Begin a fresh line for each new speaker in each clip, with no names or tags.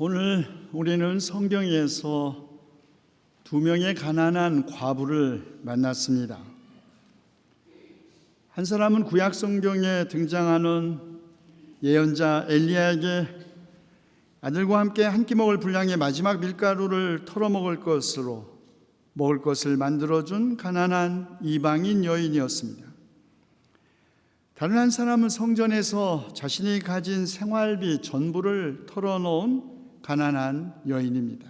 오늘 우리는 성경에서 두 명의 가난한 과부를 만났습니다. 한 사람은 구약 성경에 등장하는 예언자 엘리야에게 아들과 함께 한 끼 먹을 분량의 마지막 밀가루를 털어먹을 것으로 먹을 것을 만들어준 가난한 이방인 여인이었습니다. 다른 한 사람은 성전에서 자신이 가진 생활비 전부를 털어놓은 가난한 여인입니다.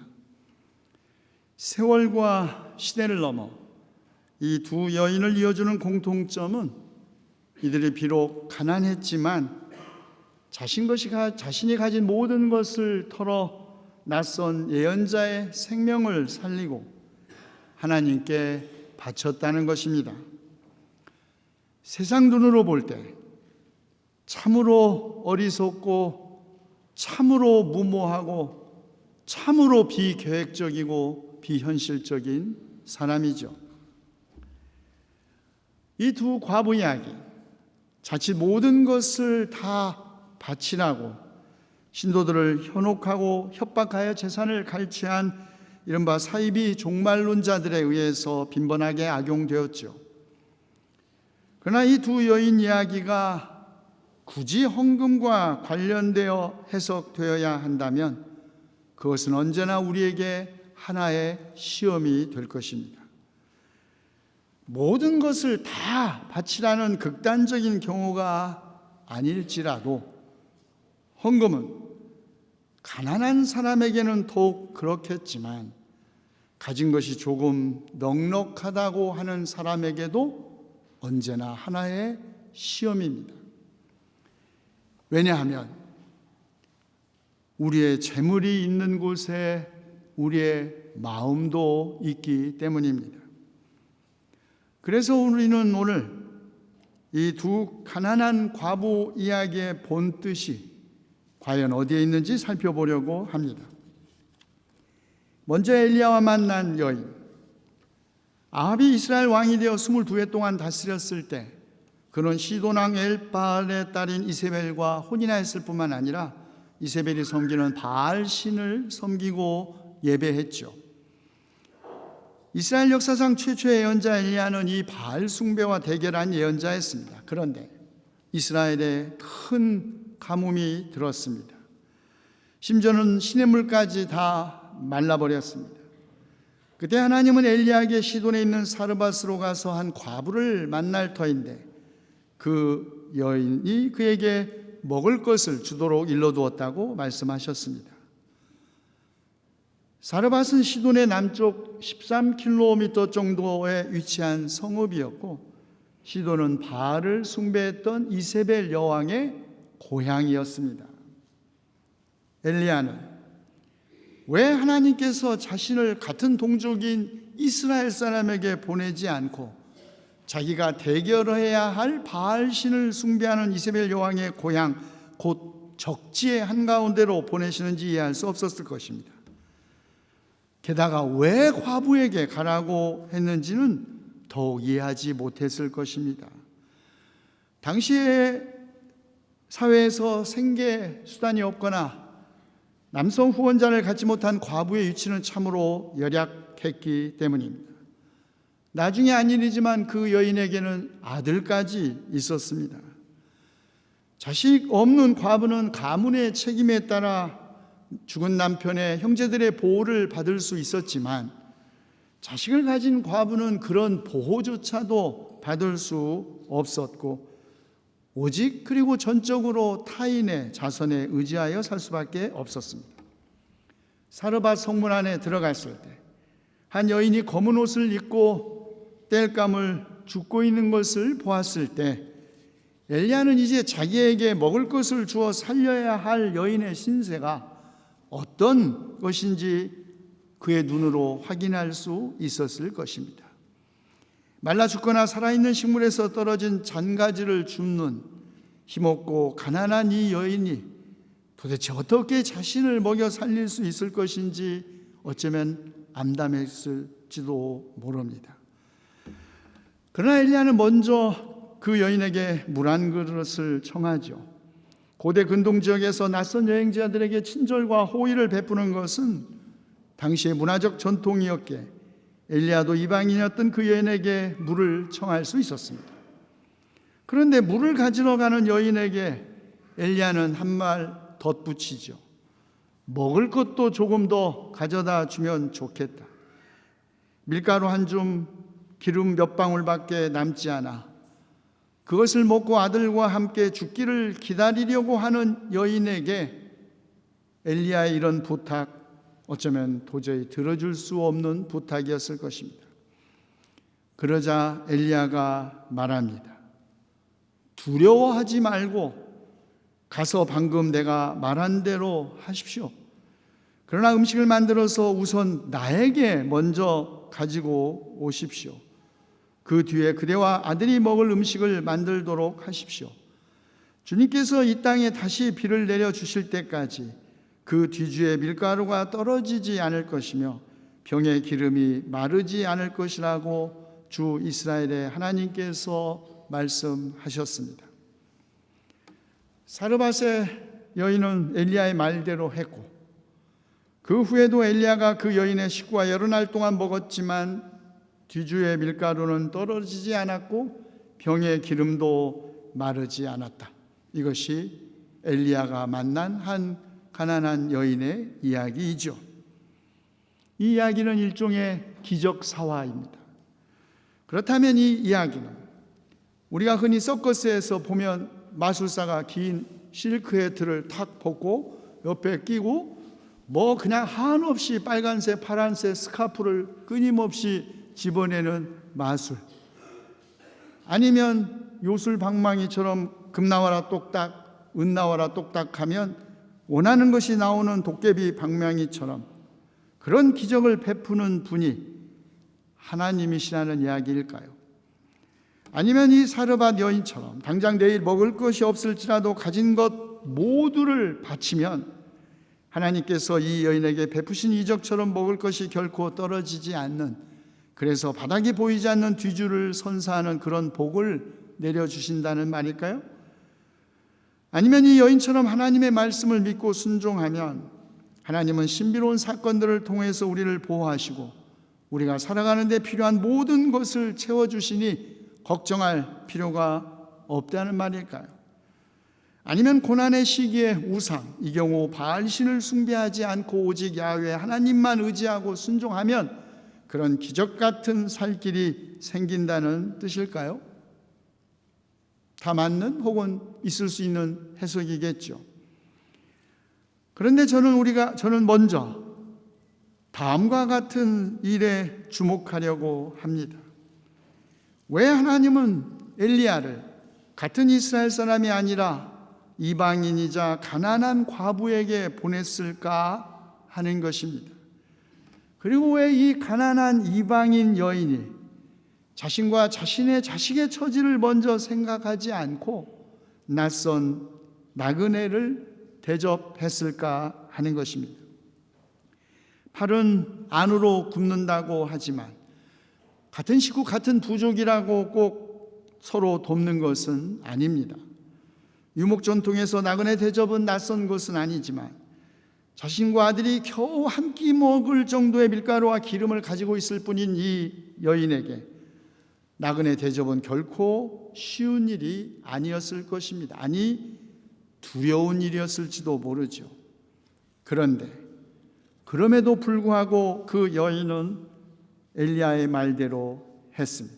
세월과 시대를 넘어 이 두 여인을 이어주는 공통점은 이들이 비록 가난했지만 자신이 가진 모든 것을 털어 낯선 예언자의 생명을 살리고 하나님께 바쳤다는 것입니다. 세상 눈으로 볼 때 참으로 어리석고 참으로 무모하고 참으로 비계획적이고 비현실적인 사람이죠. 이 두 과부 이야기, 자칫 모든 것을 다 바치라고 신도들을 현혹하고 협박하여 재산을 갈취한 이른바 사이비 종말론자들에 의해서 빈번하게 악용되었죠. 그러나 이 두 여인 이야기가 굳이 헌금과 관련되어 해석되어야 한다면 그것은 언제나 우리에게 하나의 시험이 될 것입니다. 모든 것을 다 바치라는 극단적인 경우가 아닐지라도 헌금은 가난한 사람에게는 더욱 그렇겠지만 가진 것이 조금 넉넉하다고 하는 사람에게도 언제나 하나의 시험입니다. 왜냐하면 우리의 재물이 있는 곳에 우리의 마음도 있기 때문입니다. 그래서 우리는 오늘 이 두 가난한 과부 이야기의 본뜻이 과연 어디에 있는지 살펴보려고 합니다. 먼저 엘리야와 만난 여인. 아합이 이스라엘 왕이 되어 22해 동안 다스렸을 때 그는 시돈왕 엘바알의 딸인 이세벨과 혼인하였을 뿐만 아니라 이세벨이 섬기는 바알 신을 섬기고 예배했죠. 이스라엘 역사상 최초의 예언자 엘리야는 이 바알 숭배와 대결한 예언자였습니다. 그런데 이스라엘에 큰 가뭄이 들었습니다. 심지어는 시냇물까지 다 말라버렸습니다. 그때 하나님은 엘리야에게 시돈에 있는 사르밧으로 가서 한 과부를 만날 터인데 그 여인이 그에게 먹을 것을 주도록 일러두었다고 말씀하셨습니다. 사르밧은 시돈의 남쪽 13km 정도에 위치한 성읍이었고 시돈은 바알을 숭배했던 이세벨 여왕의 고향이었습니다. 엘리야는 왜 하나님께서 자신을 같은 동족인 이스라엘 사람에게 보내지 않고 자기가 대결해야 할 바알 신을 숭배하는 이세벨 여왕의 고향 곧 적지의 한가운데로 보내시는지 이해할 수 없었을 것입니다. 게다가 왜 과부에게 가라고 했는지는 더욱 이해하지 못했을 것입니다. 당시의 사회에서 생계 수단이 없거나 남성 후원자를 갖지 못한 과부의 위치는 참으로 열악했기 때문입니다. 나중에 한 일이지만 그 여인에게는 아들까지 있었습니다. 자식 없는 과부는 가문의 책임에 따라 죽은 남편의 형제들의 보호를 받을 수 있었지만 자식을 가진 과부는 그런 보호조차도 받을 수 없었고 오직 그리고 전적으로 타인의 자선에 의지하여 살 수밖에 없었습니다. 사르밧 성문 안에 들어갔을 때 한 여인이 검은 옷을 입고 땔감을 줍고 있는 것을 보았을 때 엘리야는 이제 자기에게 먹을 것을 주어 살려야 할 여인의 신세가 어떤 것인지 그의 눈으로 확인할 수 있었을 것입니다. 말라 죽거나 살아있는 식물에서 떨어진 잔가지를 줍는 힘없고 가난한 이 여인이 도대체 어떻게 자신을 먹여 살릴 수 있을 것인지 어쩌면 암담했을지도 모릅니다. 그러나 엘리야는 먼저 그 여인에게 물 한 그릇을 청하죠. 고대 근동 지역에서 낯선 여행자들에게 친절과 호의를 베푸는 것은 당시의 문화적 전통이었기에 엘리야도 이방인이었던 그 여인에게 물을 청할 수 있었습니다. 그런데 물을 가지러 가는 여인에게 엘리야는 한 말 덧붙이죠. 먹을 것도 조금 더 가져다 주면 좋겠다. 밀가루 한 줌, 기름 몇 방울밖에 남지 않아 그것을 먹고 아들과 함께 죽기를 기다리려고 하는 여인에게 엘리야의 이런 부탁, 어쩌면 도저히 들어줄 수 없는 부탁이었을 것입니다. 그러자 엘리야가 말합니다. 두려워하지 말고 가서 방금 내가 말한 대로 하십시오. 그러나 음식을 만들어서 우선 나에게 먼저 가지고 오십시오. 그 뒤에 그대와 아들이 먹을 음식을 만들도록 하십시오. 주님께서 이 땅에 다시 비를 내려주실 때까지 그 뒤주에 밀가루가 떨어지지 않을 것이며 병의 기름이 마르지 않을 것이라고 주 이스라엘의 하나님께서 말씀하셨습니다. 사르밧의 여인은 엘리야의 말대로 했고 그 후에도 엘리야가 그 여인의 식구와 여러 날 동안 먹었지만 뒤주의 밀가루는 떨어지지 않았고 병의 기름도 마르지 않았다. 이것이 엘리야가 만난 한 가난한 여인의 이야기이죠. 이 이야기는 일종의 기적사화입니다. 그렇다면 이 이야기는 우리가 흔히 서커스에서 보면 마술사가 긴 실크의 틀을 탁 벗고 옆에 끼고 그냥 한없이 빨간색, 파란색 스카프를 끊임없이 집어내는 마술, 아니면 요술방망이처럼 금 나와라 똑딱, 은 나와라 똑딱 하면 원하는 것이 나오는 도깨비 방망이처럼 그런 기적을 베푸는 분이 하나님이시라는 이야기일까요? 아니면 이 사르밧 여인처럼 당장 내일 먹을 것이 없을지라도 가진 것 모두를 바치면 하나님께서 이 여인에게 베푸신 이적처럼 먹을 것이 결코 떨어지지 않는, 그래서 바닥이 보이지 않는 뒤주를 선사하는 그런 복을 내려주신다는 말일까요? 아니면 이 여인처럼 하나님의 말씀을 믿고 순종하면 하나님은 신비로운 사건들을 통해서 우리를 보호하시고 우리가 살아가는 데 필요한 모든 것을 채워주시니 걱정할 필요가 없다는 말일까요? 아니면 고난의 시기에 우상, 이 경우 바알신을 숭배하지 않고 오직 야훼 하나님만 의지하고 순종하면 그런 기적 같은 살 길이 생긴다는 뜻일까요? 다 맞는 혹은 있을 수 있는 해석이겠죠. 그런데 저는 먼저 다음과 같은 일에 주목하려고 합니다. 왜 하나님은 엘리야를 같은 이스라엘 사람이 아니라 이방인이자 가난한 과부에게 보냈을까 하는 것입니다. 그리고 왜 이 가난한 이방인 여인이 자신과 자신의 자식의 처지를 먼저 생각하지 않고 낯선 나그네를 대접했을까 하는 것입니다. 팔은 안으로 굽는다고 하지만 같은 식구 같은 부족이라고 꼭 서로 돕는 것은 아닙니다. 유목 전통에서 나그네 대접은 낯선 것은 아니지만 자신과 아들이 겨우 한 끼 먹을 정도의 밀가루와 기름을 가지고 있을 뿐인 이 여인에게 나그네 대접은 결코 쉬운 일이 아니었을 것입니다. 아니, 두려운 일이었을지도 모르죠. 그런데 그럼에도 불구하고 그 여인은 엘리야의 말대로 했습니다.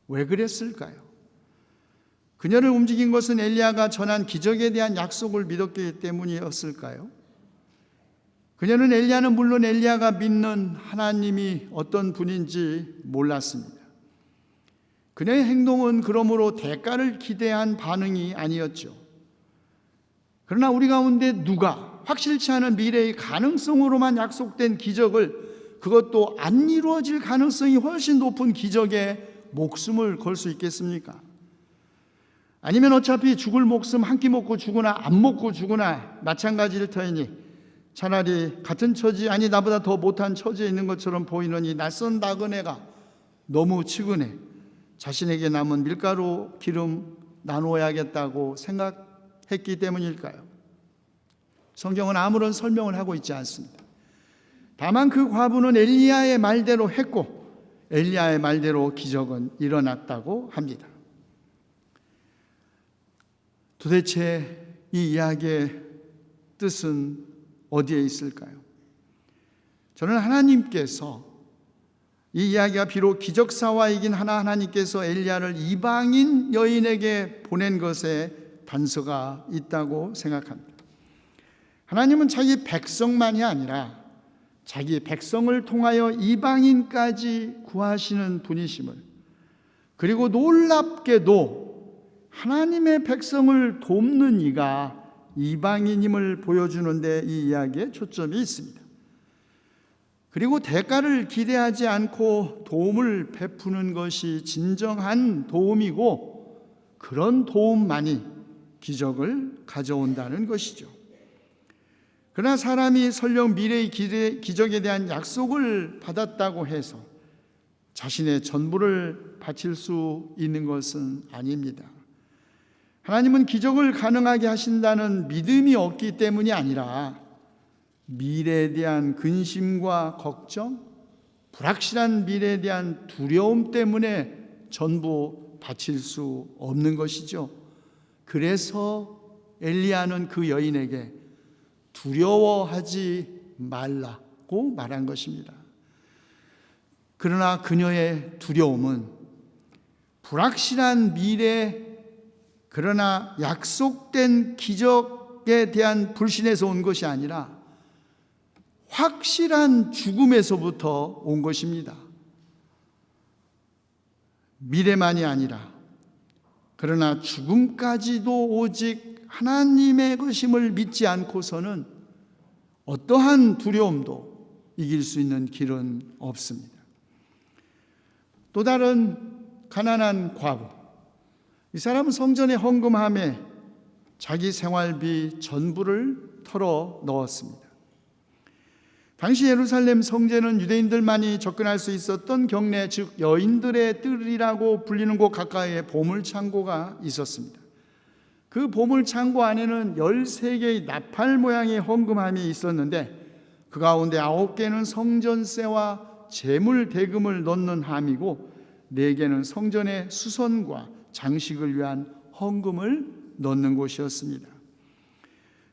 왜 그랬을까요? 그녀를 움직인 것은 엘리야가 전한 기적에 대한 약속을 믿었기 때문이었을까요? 그녀는 엘리야는 물론 엘리야가 믿는 하나님이 어떤 분인지 몰랐습니다. 그녀의 행동은 그러므로 대가를 기대한 반응이 아니었죠. 그러나 우리 가운데 누가 확실치 않은 미래의 가능성으로만 약속된 기적을, 그것도 안 이루어질 가능성이 훨씬 높은 기적에 목숨을 걸 수 있겠습니까? 아니면 어차피 죽을 목숨 한 끼 먹고 죽으나 안 먹고 죽으나 마찬가지일 터이니 차라리 같은 처지, 아니 나보다 더 못한 처지에 있는 것처럼 보이는 이 낯선 나그네가 너무 측은해 자신에게 남은 밀가루 기름 나누어야겠다고 생각했을까요? 했기 때문일까요? 성경은 아무런 설명을 하고 있지 않습니다. 다만 그 과부는 엘리야의 말대로 했고 엘리야의 말대로 기적은 일어났다고 합니다. 도대체 이 이야기의 뜻은 어디에 있을까요? 저는 하나님께서 이 이야기가 비록 기적사화이긴 하나 하나님께서 엘리야를 이방인 여인에게 보낸 것에 단서가 있다고 생각합니다. 하나님은 자기 백성만이 아니라 자기 백성을 통하여 이방인까지 구하시는 분이심을, 그리고 놀랍게도 하나님의 백성을 돕는 이가 이방인임을 보여주는데 이 이야기에 초점이 있습니다. 그리고 대가를 기대하지 않고 도움을 베푸는 것이 진정한 도움이고 그런 도움만이 기적을 가져온다는 것이죠. 그러나 사람이 설령 미래의 기적에 대한 약속을 받았다고 해서 자신의 전부를 바칠 수 있는 것은 아닙니다. 하나님은 기적을 가능하게 하신다는 믿음이 없기 때문이 아니라 미래에 대한 근심과 걱정, 불확실한 미래에 대한 두려움 때문에 전부 바칠 수 없는 것이죠. 그래서 엘리야는 그 여인에게 두려워하지 말라고 말한 것입니다. 그러나 그녀의 두려움은 불확실한 미래, 그러나 약속된 기적에 대한 불신에서 온 것이 아니라 확실한 죽음에서부터 온 것입니다. 미래만이 아니라 그러나 죽음까지도 오직 하나님의 것임을 믿지 않고서는 어떠한 두려움도 이길 수 있는 길은 없습니다. 또 다른 가난한 과부, 이 사람은 성전에 헌금함에 자기 생활비 전부를 털어 넣었습니다. 당시 예루살렘 성전은 유대인들만이 접근할 수 있었던 경내, 즉 여인들의 뜰이라고 불리는 곳 가까이에 보물창고가 있었습니다. 그 보물창고 안에는 13개의 나팔 모양의 헌금함이 있었는데 그 가운데 9개는 성전세와 재물 대금을 넣는 함이고 4개는 성전의 수선과 장식을 위한 헌금을 넣는 곳이었습니다.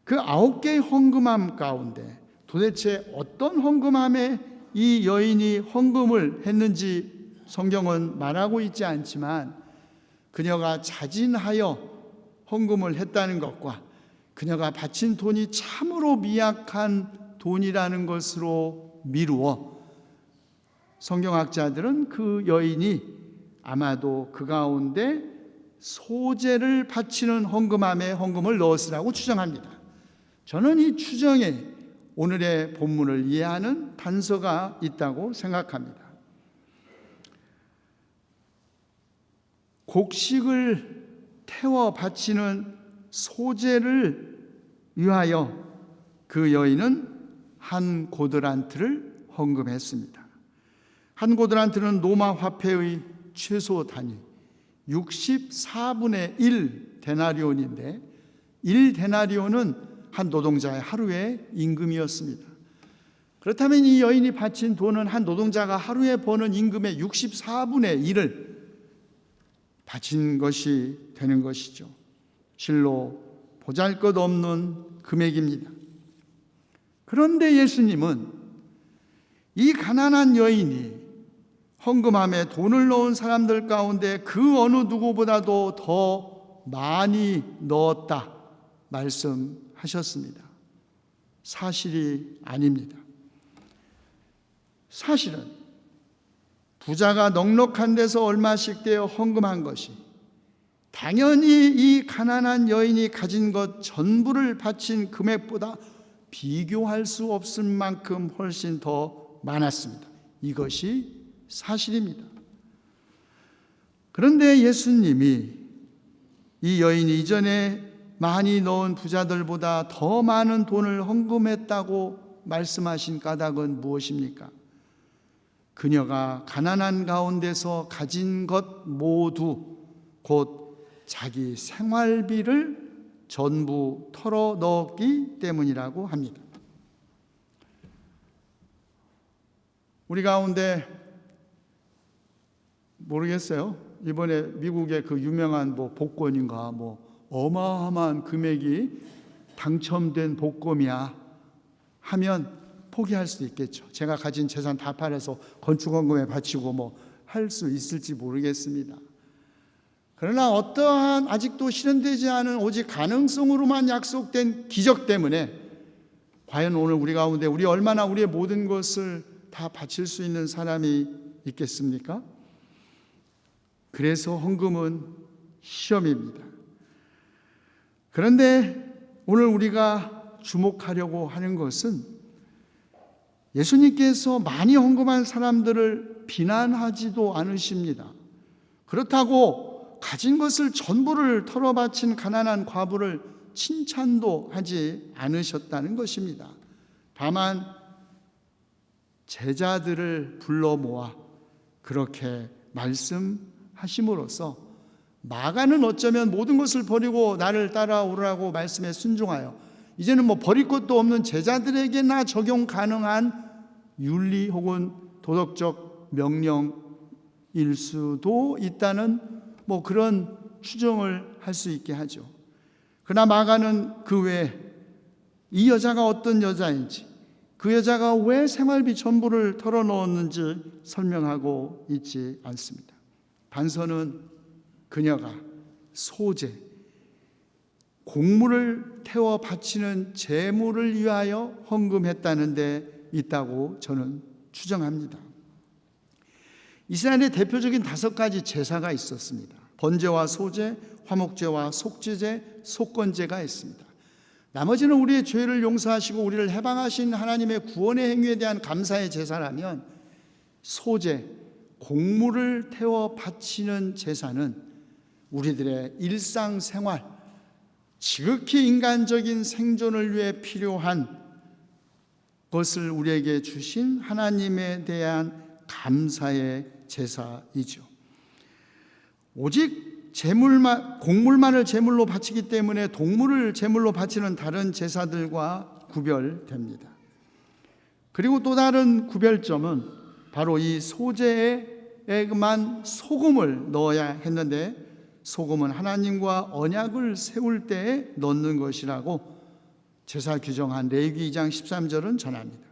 그 9개의 헌금함 가운데 도대체 어떤 헌금함에 이 여인이 헌금을 했는지 성경은 말하고 있지 않지만 그녀가 자진하여 헌금을 했다는 것과 그녀가 바친 돈이 참으로 미약한 돈이라는 것으로 미루어 성경학자들은 그 여인이 아마도 그 가운데 소재를 바치는 헌금함에 헌금을 넣었으라고 추정합니다. 저는 이 추정에 오늘의 본문을 이해하는 단서가 있다고 생각합니다. 곡식을 태워 바치는 소재를 위하여 그 여인은 한 고드란트를 헌금했습니다. 한 고드란트는 로마 화폐의 최소 단위 64분의 1 데나리온인데 1 데나리온은 한 노동자의 하루의 임금이었습니다. 그렇다면 이 여인이 바친 돈은 한 노동자가 하루에 버는 임금의 64분의 1을 바친 것이 되는 것이죠. 실로 보잘것없는 금액입니다. 그런데 예수님은 이 가난한 여인이 헌금함에 돈을 넣은 사람들 가운데 그 어느 누구보다도 더 많이 넣었다 말씀하셨습니다. 사실이 아닙니다. 사실은 부자가 넉넉한 데서 얼마씩 떼어 헌금한 것이 당연히 이 가난한 여인이 가진 것 전부를 바친 금액보다 비교할 수 없을 만큼 훨씬 더 많았습니다. 이것이 사실입니다. 그런데 예수님이 이 여인이 이전에 많이 넣은 부자들보다 더 많은 돈을 헌금했다고 말씀하신 까닭은 무엇입니까? 그녀가 가난한 가운데서 가진 것 모두 곧 자기 생활비를 전부 털어 넣었기 때문이라고 합니다. 우리 가운데 모르겠어요. 이번에 미국의 그 유명한 복권인가 어마어마한 금액이 당첨된 복권이야 하면 포기할 수도 있겠죠. 제가 가진 재산 다 팔아서 건축원금에 바치고 할 수 있을지 모르겠습니다. 그러나 어떠한 아직도 실현되지 않은 오직 가능성으로만 약속된 기적 때문에 과연 오늘 우리 가운데 우리 얼마나 우리의 모든 것을 다 바칠 수 있는 사람이 있겠습니까? 그래서 헌금은 시험입니다. 그런데 오늘 우리가 주목하려고 하는 것은 예수님께서 많이 헌금한 사람들을 비난하지도 않으십니다. 그렇다고 가진 것을 전부를 털어바친 가난한 과부를 칭찬도 하지 않으셨다는 것입니다. 다만 제자들을 불러 모아 그렇게 말씀하심으로써 마가는 어쩌면 모든 것을 버리고 나를 따라오라고 말씀에 순종하여 이제는 버릴 것도 없는 제자들에게나 적용 가능한 윤리 혹은 도덕적 명령일 수도 있다는 그런 추정을 할 수 있게 하죠. 그러나 마가는 그 외에 이 여자가 어떤 여자인지, 그 여자가 왜 생활비 전부를 털어넣었는지 설명하고 있지 않습니다. 단서는 그녀가 소재, 곡물을 태워 바치는 제물을 위하여 헌금했다는 데 있다고 저는 추정합니다. 이스라엘의 대표적인 5가지 제사가 있었습니다. 번제와 소제, 화목제와 속죄제, 속건제가 있습니다. 나머지는 우리의 죄를 용서하시고 우리를 해방하신 하나님의 구원의 행위에 대한 감사의 제사라면 소제, 곡물을 태워 바치는 제사는 우리들의 일상생활, 지극히 인간적인 생존을 위해 필요한 것을 우리에게 주신 하나님에 대한 감사의 제사이죠. 오직 곡물만을 제물로 바치기 때문에 동물을 제물로 바치는 다른 제사들과 구별됩니다. 그리고 또 다른 구별점은 바로 이 소제에만 소금을 넣어야 했는데 소금은 하나님과 언약을 세울 때에 넣는 것이라고 제사 규정한 레위기 2장 13절은 전합니다.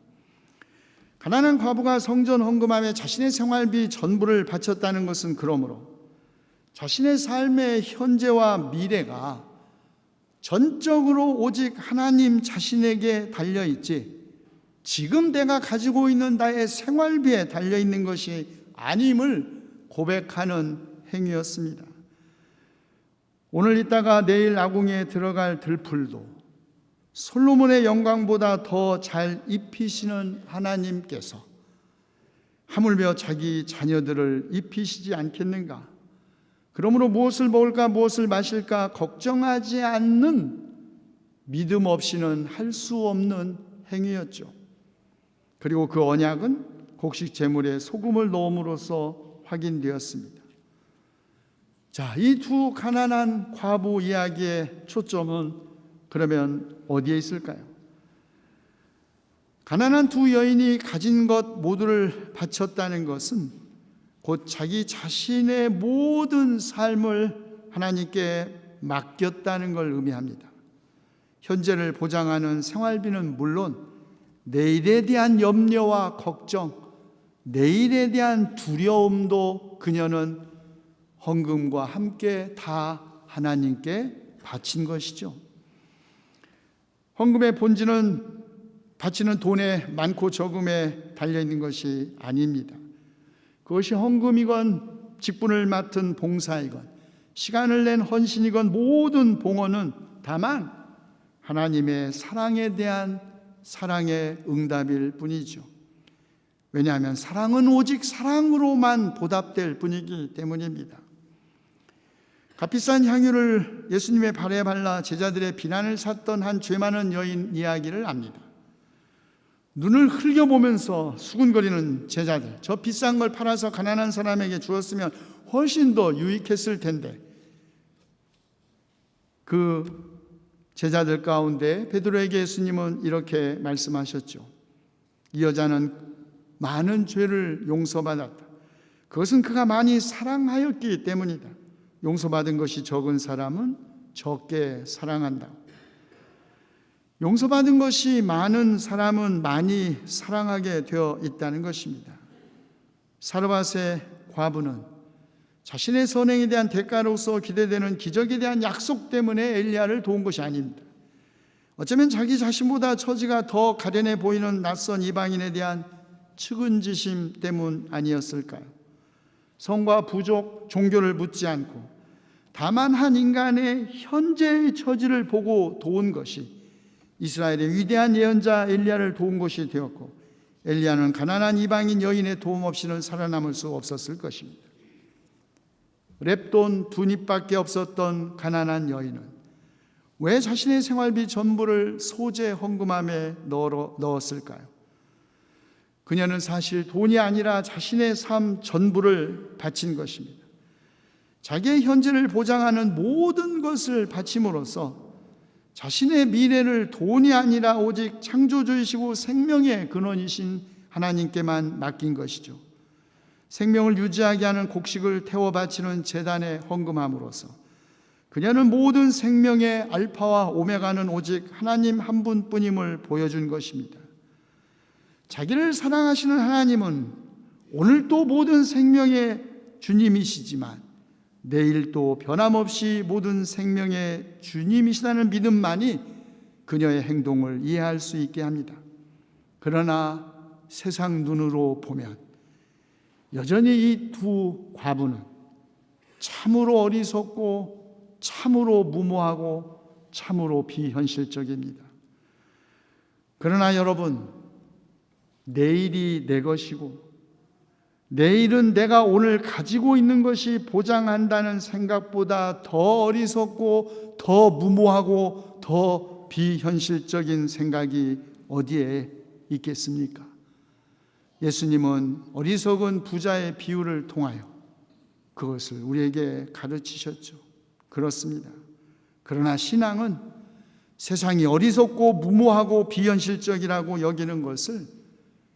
가난한 과부가 성전 헌금함에 자신의 생활비 전부를 바쳤다는 것은 그러므로 자신의 삶의 현재와 미래가 전적으로 오직 하나님 자신에게 달려있지 지금 내가 가지고 있는 나의 생활비에 달려있는 것이 아님을 고백하는 행위였습니다. 오늘 있다가 내일 아궁이에 들어갈 들풀도 솔로몬의 영광보다 더 잘 입히시는 하나님께서 하물며 자기 자녀들을 입히시지 않겠는가? 그러므로 무엇을 먹을까 무엇을 마실까 걱정하지 않는 믿음 없이는 할 수 없는 행위였죠. 그리고 그 언약은 곡식 제물에 소금을 넣음으로써 확인되었습니다. 자, 이 두 가난한 과부 이야기의 초점은 그러면 어디에 있을까요? 가난한 두 여인이 가진 것 모두를 바쳤다는 것은 곧 자기 자신의 모든 삶을 하나님께 맡겼다는 걸 의미합니다. 현재를 보장하는 생활비는 물론 내일에 대한 염려와 걱정, 내일에 대한 두려움도 그녀는 헌금과 함께 다 하나님께 바친 것이죠. 헌금의 본질은 바치는 돈의 많고 적음에 달려있는 것이 아닙니다. 그것이 헌금이건 직분을 맡은 봉사이건 시간을 낸 헌신이건 모든 봉헌은 다만 하나님의 사랑에 대한 사랑의 응답일 뿐이죠. 왜냐하면 사랑은 오직 사랑으로만 보답될 뿐이기 때문입니다. 값비싼 향유를 예수님의 발에 발라 제자들의 비난을 샀던 한 죄 많은 여인 이야기를 압니다. 눈을 흘겨보면서 수군거리는 제자들, 저 비싼 걸 팔아서 가난한 사람에게 주었으면 훨씬 더 유익했을 텐데 그 제자들 가운데 베드로에게 예수님은 이렇게 말씀하셨죠. 이 여자는 많은 죄를 용서받았다. 그것은 그가 많이 사랑하였기 때문이다. 용서받은 것이 적은 사람은 적게 사랑한다. 용서받은 것이 많은 사람은 많이 사랑하게 되어 있다는 것입니다. 사르밧의 과부는 자신의 선행에 대한 대가로서 기대되는 기적에 대한 약속 때문에 엘리야를 도운 것이 아닙니다. 어쩌면 자기 자신보다 처지가 더 가련해 보이는 낯선 이방인에 대한 측은지심 때문 아니었을까요? 성과 부족, 종교를 묻지 않고 다만 한 인간의 현재의 처지를 보고 도운 것이 이스라엘의 위대한 예언자 엘리야를 도운 것이 되었고, 엘리야는 가난한 이방인 여인의 도움 없이는 살아남을 수 없었을 것입니다. 랩돈 2닙밖에 없었던 가난한 여인은 왜 자신의 생활비 전부를 소재 헌금함에 넣었을까요? 그녀는 사실 돈이 아니라 자신의 삶 전부를 바친 것입니다. 자기의 현재를 보장하는 모든 것을 바침으로써 자신의 미래를 돈이 아니라 오직 창조주이시고 생명의 근원이신 하나님께만 맡긴 것이죠. 생명을 유지하게 하는 곡식을 태워 바치는 제단에 헌금함으로써 그녀는 모든 생명의 알파와 오메가는 오직 하나님 한 분뿐임을 보여준 것입니다. 자기를 사랑하시는 하나님은 오늘도 모든 생명의 주님이시지만 내일도 변함없이 모든 생명의 주님이시다는 믿음만이 그녀의 행동을 이해할 수 있게 합니다. 그러나 세상 눈으로 보면 여전히 이 두 과부는 참으로 어리석고 참으로 무모하고 참으로 비현실적입니다. 그러나 여러분, 내일이 내 것이고 내일은 내가 오늘 가지고 있는 것이 보장한다는 생각보다 더 어리석고 더 무모하고 더 비현실적인 생각이 어디에 있겠습니까? 예수님은 어리석은 부자의 비유를 통하여 그것을 우리에게 가르치셨죠. 그렇습니다. 그러나 신앙은 세상이 어리석고 무모하고 비현실적이라고 여기는 것을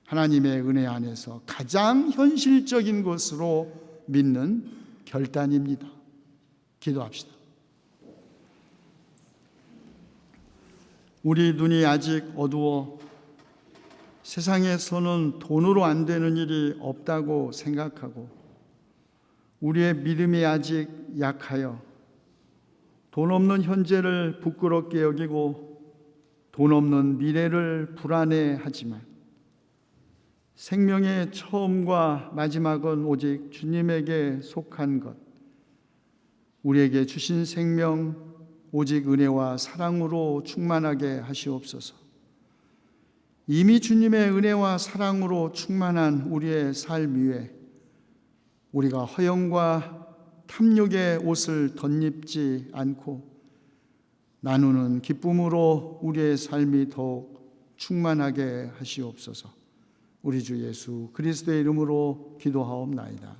하나님의 은혜 안에서 가장 현실적인 것으로 믿는 결단입니다. 기도합시다. 우리 눈이 아직 어두워 세상에서는 돈으로 안 되는 일이 없다고 생각하고 우리의 믿음이 아직 약하여 돈 없는 현재를 부끄럽게 여기고 돈 없는 미래를 불안해하지만 생명의 처음과 마지막은 오직 주님에게 속한 것, 우리에게 주신 생명 오직 은혜와 사랑으로 충만하게 하시옵소서. 이미 주님의 은혜와 사랑으로 충만한 우리의 삶 위에 우리가 허영과 탐욕의 옷을 덧입지 않고 나누는 기쁨으로 우리의 삶이 더욱 충만하게 하시옵소서. 우리 주 예수 그리스도의 이름으로 기도하옵나이다.